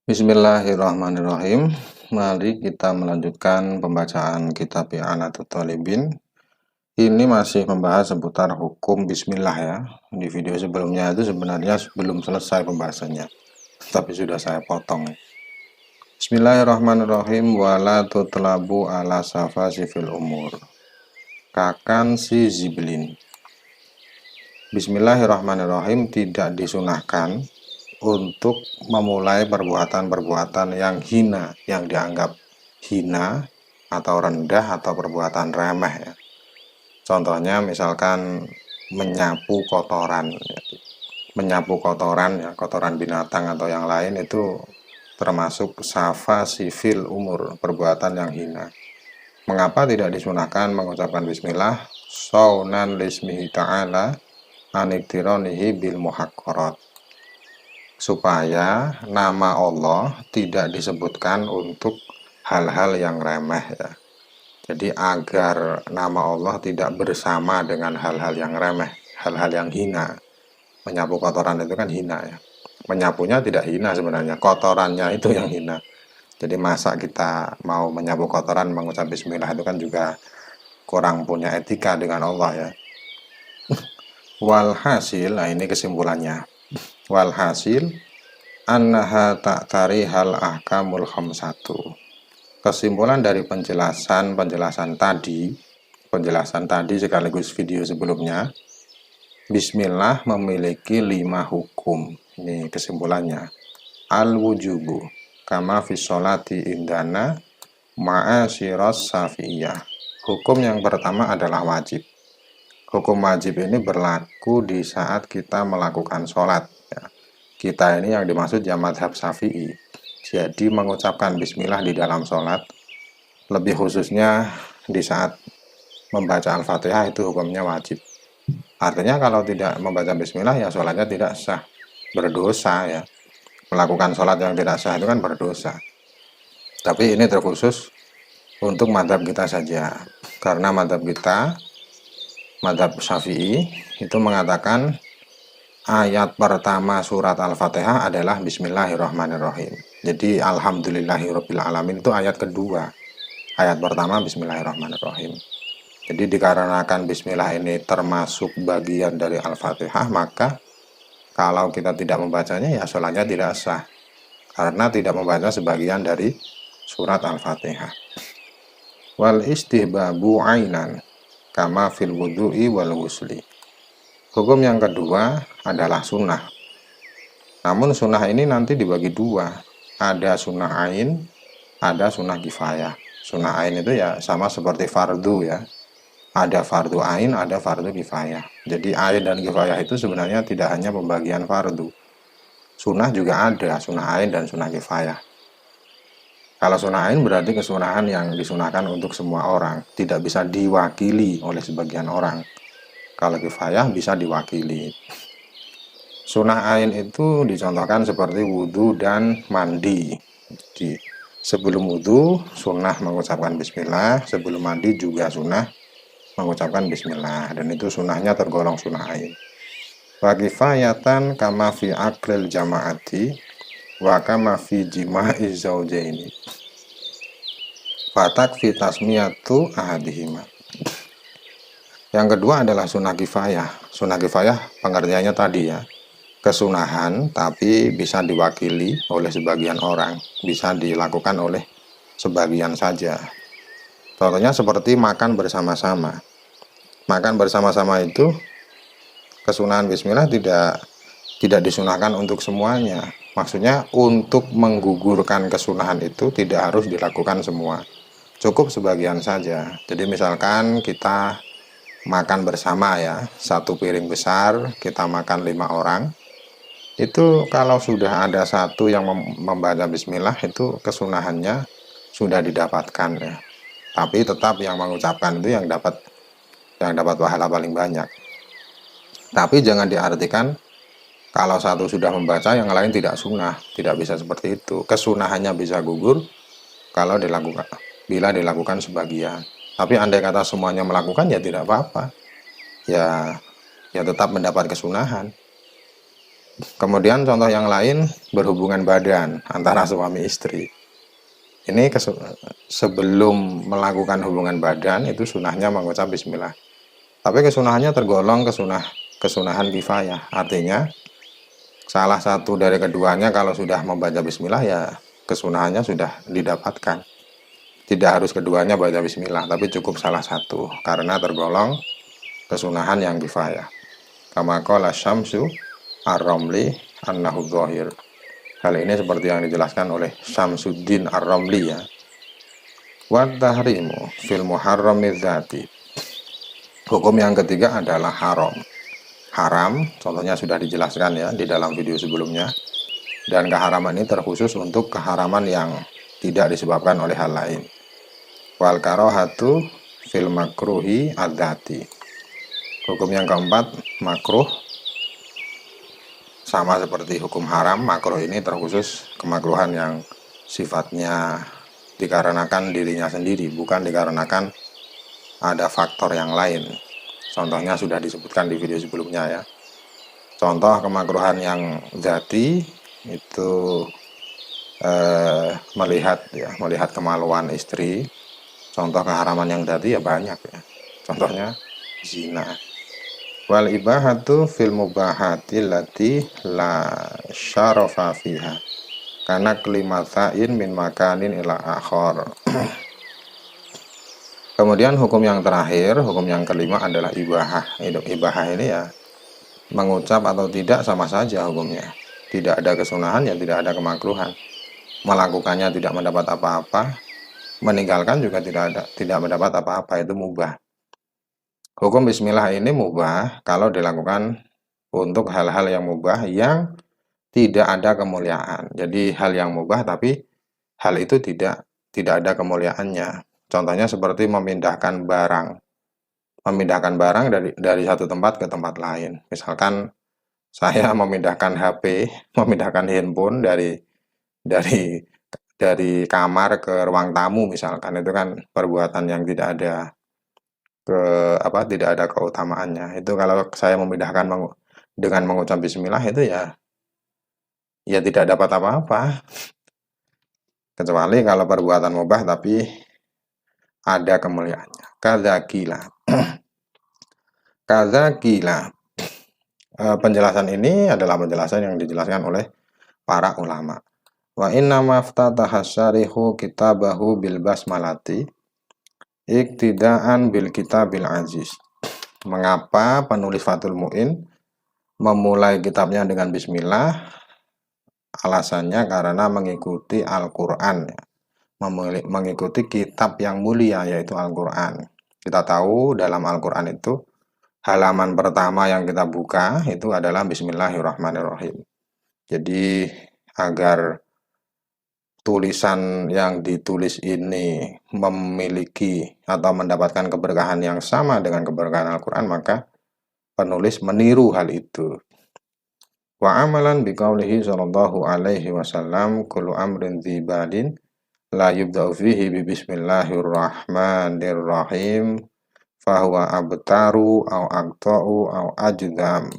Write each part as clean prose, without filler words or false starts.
Bismillahirrahmanirrahim. Mari kita melanjutkan pembacaan kitab I'anatul Talibin. Ini masih membahas seputar hukum bismillah ya. Di video sebelumnya itu sebenarnya belum selesai pembahasannya, tapi sudah saya potong. Bismillahirrahmanirrahim. Wala tutlabu ala safasi fil umur. Kakan si ziblin. Bismillahirrahmanirrahim, tidak disunahkan untuk memulai perbuatan-perbuatan yang hina, yang dianggap hina atau rendah atau perbuatan remeh ya. Contohnya misalkan menyapu kotoran ya, kotoran binatang atau yang lain itu termasuk safa sifil umur, perbuatan yang hina. Mengapa tidak disunahkan mengucapkan bismillah saunan lismihi ta'ala aniktironihi bil muhaqqarat, supaya nama Allah tidak disebutkan untuk hal-hal yang remeh ya. Jadi agar nama Allah tidak bersama dengan hal-hal yang remeh, hal-hal yang hina. Menyapu kotoran itu kan hina ya. Menyapunya tidak hina sebenarnya, kotorannya itu yang hina. Jadi masa kita mau menyapu kotoran mengucap bismillah itu kan juga kurang punya etika dengan Allah ya. Walhasil, nah ini kesimpulannya. Walhasil annaha ta'tari hal ahkamul khamsatu. Kesimpulan dari penjelasan tadi sekaligus video sebelumnya, bismillah memiliki 5 hukum. Ini kesimpulannya. Al-wujubu kama fi sholati indana ma'asyiras safiyah. Hukum yang pertama adalah wajib. Hukum wajib ini berlaku di saat kita melakukan sholat ya. Kita ini yang dimaksud ya mazhab Syafi'i. Jadi mengucapkan bismillah di dalam sholat, lebih khususnya di saat membaca Al-Fatihah, itu hukumnya wajib. Artinya kalau tidak membaca bismillah ya sholatnya tidak sah, berdosa ya. Melakukan sholat yang tidak sah itu kan berdosa. Tapi ini terkhusus untuk mazhab kita saja, karena mazhab kita, mazhab Syafi'i, itu mengatakan ayat pertama surat Al-Fatihah adalah Bismillahirrahmanirrahim. Jadi Alhamdulillahirrabbilalamin itu ayat kedua. Ayat pertama Bismillahirrahmanirrahim. Jadi dikarenakan Bismillah ini termasuk bagian dari Al-Fatihah, maka kalau kita tidak membacanya ya sholatnya tidak sah, karena tidak membaca sebagian dari surat Al-Fatihah. Wal istihbabu ainan kama fil wudu'i wal ghusli. Hukum yang kedua adalah sunnah. Namun sunnah ini nanti dibagi dua. Ada sunnah ain, ada sunnah kifayah. Sunnah ain itu ya sama seperti fardu ya. Ada fardu ain, ada fardu kifayah. Jadi ain dan kifayah itu sebenarnya tidak hanya pembagian fardu. Sunnah juga ada, sunnah ain dan sunnah kifayah. Kalau sunnah ain berarti kesunahan yang disunahkan untuk semua orang, tidak bisa diwakili oleh sebagian orang. Kalau kifayah bisa diwakili. Sunnah ain itu dicontohkan seperti wudhu dan mandi. Jadi sebelum wudhu sunnah mengucapkan bismillah, sebelum mandi juga sunnah mengucapkan bismillah, dan itu sunnahnya tergolong sunnah ain. Wa kifayatan kama fi aklil jamaati wa kama fi jima'i zaujaini. Fatak fi tasmiyatu ahadihima. Yang kedua adalah sunnah kifayah. Sunnah kifayah pengertiannya tadi ya, kesunahan tapi bisa diwakili oleh sebagian orang, bisa dilakukan oleh sebagian saja. Contohnya seperti makan bersama-sama. Makan bersama-sama itu kesunahan bismillah tidak disunahkan untuk semuanya. Maksudnya untuk menggugurkan kesunahan itu tidak harus dilakukan semua, cukup sebagian saja. Jadi misalkan kita makan bersama ya, satu piring besar, kita makan 5 orang. Itu kalau sudah ada satu yang membaca bismillah, itu kesunahannya sudah didapatkan ya. Tapi tetap yang mengucapkan itu yang dapat pahala paling banyak. Tapi jangan diartikan kalau satu sudah membaca yang lain tidak sunnah, tidak bisa seperti itu. Kesunahannya bisa gugur kalau bila dilakukan sebagian. Tapi andai kata semuanya melakukan ya tidak apa-apa. Ya tetap mendapat kesunahan. Kemudian contoh yang lain, berhubungan badan antara suami istri. Ini sebelum melakukan hubungan badan itu sunahnya mengucap bismillah. Tapi kesunahannya tergolong kesunahan kifayah. Artinya salah satu dari keduanya kalau sudah membaca bismillah ya kesunahannya sudah didapatkan. Tidak harus keduanya baca bismillah, tapi cukup salah satu karena tergolong kesunahan yang kifayah. Kama qala Syamsu Ar-Ramli annahu dhahir. Hal ini seperti yang dijelaskan oleh Syamsuddin Ar-Ramli ya. Wa tahrimu fil muharrami dzati. Hukum yang ketiga adalah haram. Haram, contohnya sudah dijelaskan ya di dalam video sebelumnya. Dan keharaman ini terkhusus untuk keharaman yang tidak disebabkan oleh hal lain. Wal karohatu fil makruhi adzati. Hukum yang keempat, makruh. Sama seperti hukum haram, makruh ini terkhusus kemakruhan yang sifatnya dikarenakan dirinya sendiri, bukan dikarenakan ada faktor yang lain. Contohnya sudah disebutkan di video sebelumnya ya. Contoh kemakruhan yang zati itu melihat kemaluan istri. Contoh keharaman yang zati ya banyak ya. Contohnya zina. Wal ibahatu fil mubahati lati la syarafa fiha karena kelimatain min makanin ila akhor. Kemudian hukum yang terakhir, hukum yang kelima adalah ibahah. Ibahah ini ya mengucap atau tidak sama saja hukumnya. Tidak ada kesunahan ya tidak ada kemakruhan. Melakukannya tidak mendapat apa-apa, meninggalkan juga tidak mendapat apa-apa, itu mubah. Hukum bismillah ini mubah kalau dilakukan untuk hal-hal yang mubah yang tidak ada kemuliaan. Jadi hal yang mubah tapi hal itu tidak ada kemuliaannya. Contohnya seperti memindahkan barang. Memindahkan barang dari satu tempat ke tempat lain. Misalkan saya memindahkan HP, memindahkan handphone dari kamar ke ruang tamu misalkan, itu kan perbuatan yang tidak ada keutamaannya. Itu kalau saya memindahkan dengan mengucap bismillah itu ya tidak dapat apa-apa. Kecuali kalau perbuatan mubah tapi ada kemuliaannya. Kadzakila. Kadzakila. Penjelasan ini adalah penjelasan yang dijelaskan oleh para ulama. Wa inna maftataha syarihu kitabahu bil basmalati iktidaan bil kitabil aziz. Mengapa penulis Fathul Mu'in memulai kitabnya dengan bismillah? Alasannya karena mengikuti Al-Quran, mengikuti kitab yang mulia yaitu Al-Quran. Kita tahu dalam Al-Quran itu halaman pertama yang kita buka itu adalah Bismillahirrahmanirrahim. Jadi agar tulisan yang ditulis ini memiliki atau mendapatkan keberkahan yang sama dengan keberkahan Al-Quran, maka penulis meniru hal itu. Wa amalan biqaulihi sallallahu alaihi wasallam kullu amrin dzibadin la yubda'u fihi bi bismillahirrahmanirrahim fahuwa abtaru au aqta'u au ajdam.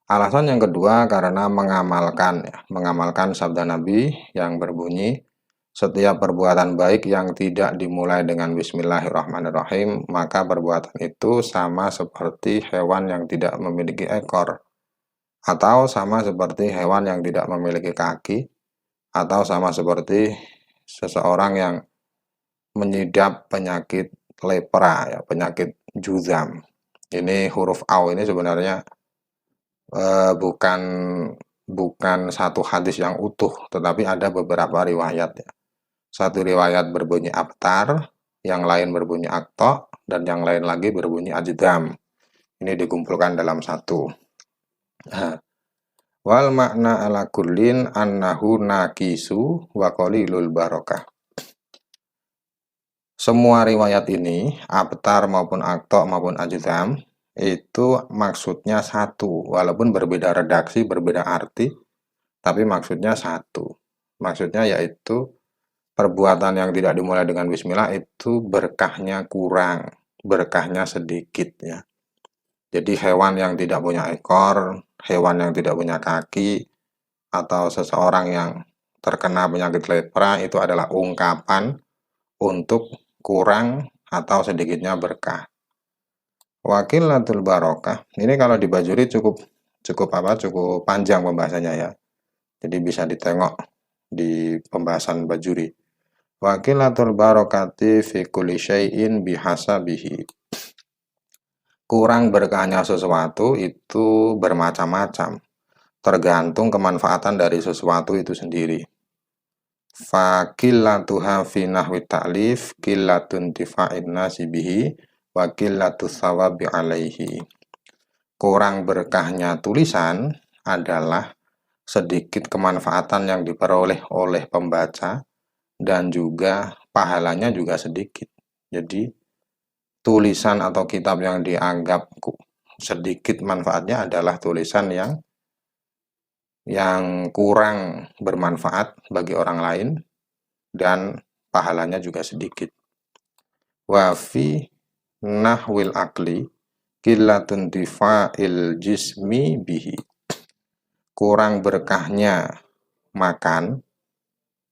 Alasan yang kedua karena mengamalkan sabda Nabi yang berbunyi setiap perbuatan baik yang tidak dimulai dengan bismillahirrahmanirrahim maka perbuatan itu sama seperti hewan yang tidak memiliki ekor, atau sama seperti hewan yang tidak memiliki kaki, atau sama seperti seseorang yang menyidap penyakit lepra ya, penyakit juzam. Ini huruf au ini sebenarnya bukan satu hadis yang utuh, tetapi ada beberapa riwayat ya. Satu riwayat berbunyi abtar, yang lain berbunyi akto, dan yang lain lagi berbunyi ajdam. Ini dikumpulkan dalam satu. Wal makna ala kullin annahu nakisu wa qalilul barakah. Semua riwayat ini, abtar maupun akto maupun ajdam, itu maksudnya satu. Walaupun berbeda redaksi, berbeda arti, tapi maksudnya satu. Maksudnya yaitu perbuatan yang tidak dimulai dengan bismillah itu berkahnya kurang, berkahnya sedikit ya. Jadi hewan yang tidak punya ekor, hewan yang tidak punya kaki, atau seseorang yang terkena penyakit lepra itu adalah ungkapan untuk kurang atau sedikitnya berkah. Wakilatul barokah. Ini kalau di Bajuri cukup cukup panjang pembahasannya ya. Jadi bisa ditengok di pembahasan Bajuri. Wakilatul barokati fi kulli syai'in bihasabihi. Kurang berkahnya sesuatu itu bermacam-macam, tergantung kemanfaatan dari sesuatu itu sendiri. Fakillatuha fi nahwi ta'lif killatun tifa'in nasi bihi wa qillatu tsawabi alaihi. Kurang berkahnya tulisan adalah sedikit kemanfaatan yang diperoleh oleh pembaca dan juga pahalanya juga sedikit. Jadi tulisan atau kitab yang dianggap sedikit manfaatnya adalah tulisan yang kurang bermanfaat bagi orang lain dan pahalanya juga sedikit. Wa fi nahwil akli qillatun tifa'il jismi bihi. Kurang berkahnya makan,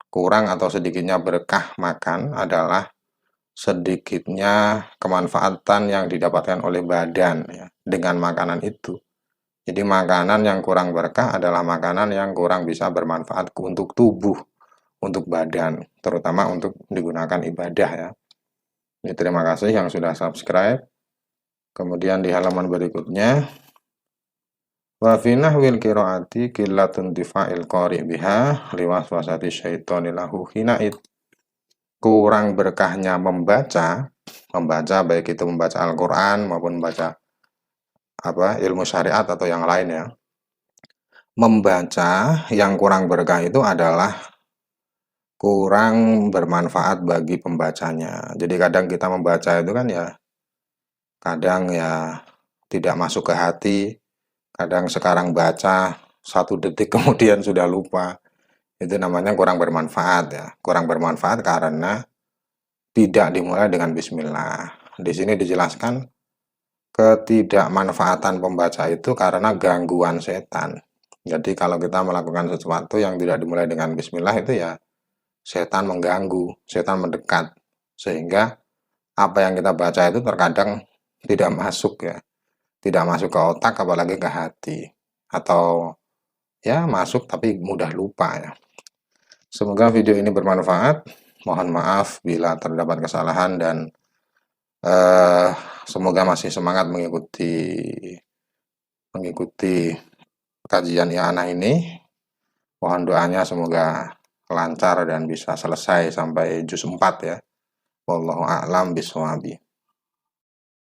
kurang atau sedikitnya berkah makan adalah sedikitnya kemanfaatan yang didapatkan oleh badan ya, dengan makanan itu. Jadi makanan yang kurang berkah adalah makanan yang kurang bisa bermanfaat untuk tubuh, untuk badan, terutama untuk digunakan ibadah ya. Ini terima kasih yang sudah subscribe. Kemudian di halaman berikutnya, wa fi nahwil qiraati qillatun tifa'il qari biha liwaswasati syaitani lahu hina'id. Kurang berkahnya membaca baik itu membaca Al-Qur'an maupun membaca ilmu syariat atau yang lain ya. Membaca yang kurang berkah itu adalah kurang bermanfaat bagi pembacanya. Jadi kadang kita membaca itu kan ya kadang ya tidak masuk ke hati, kadang sekarang baca 1 detik kemudian sudah lupa. Itu namanya kurang bermanfaat ya. Kurang bermanfaat karena tidak dimulai dengan bismillah. Di sini dijelaskan ketidakmanfaatan pembaca itu karena gangguan setan. Jadi kalau kita melakukan sesuatu yang tidak dimulai dengan bismillah itu ya setan mengganggu, setan mendekat. Sehingga apa yang kita baca itu terkadang tidak masuk ya. Tidak masuk ke otak apalagi ke hati. Atau ya masuk tapi mudah lupa ya. Semoga video ini bermanfaat. Mohon maaf bila terdapat kesalahan dan semoga masih semangat mengikuti kajian I'anah ini. Mohon doanya semoga lancar dan bisa selesai sampai juz 4 ya. Wallahu a'lam bishawab.